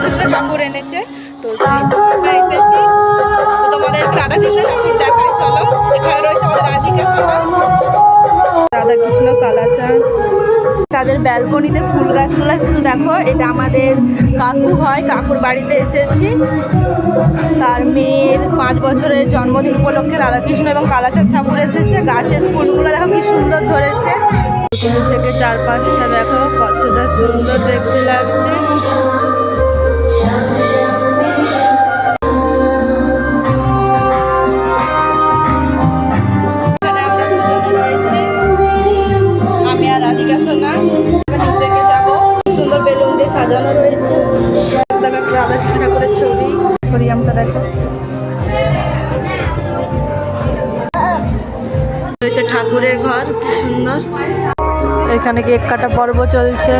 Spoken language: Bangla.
রাধাকৃষ্ণ ঠাকুর এনেছে, তো সেই আমরা এসেছি। তো তোমাদের রাধাকৃষ্ণ ঠাকুর দেখায়, চলো। এখানে রয়েছে আমাদের রাধিকা সোনা, রাধাকৃষ্ণ, কালাচাঁদ। তাদের ব্যালকনিতে ফুল গাছগুলো শুধু দেখো। এটা আমাদের কাকু হয়, কাকুর বাড়িতে এসেছি। তার মেয়ের 5 বছরের জন্মদিন উপলক্ষে রাধাকৃষ্ণ এবং কালাচাঁদ ঠাকুর এসেছে। গাছের ফুলগুলো দেখো কি সুন্দর ধরেছে। দূর থেকে চারপাশটা দেখো কতটা সুন্দর দেখতে লাগছে। এখানে আমরা দুজনে রয়েছি, আমি আর রাধিকা সোনা। নিচেকে যাবো, সুন্দর বেলুন দিয়ে সাজানো রয়েছে। দেখো একটা রাধাকৃষ্ণ ঠাকুরের ছবি, কোরিয়ামটা দেখো রয়েছে। ঠাকুরের ঘর কি সুন্দর। এখানে কেক কাটা পর্ব চলছে।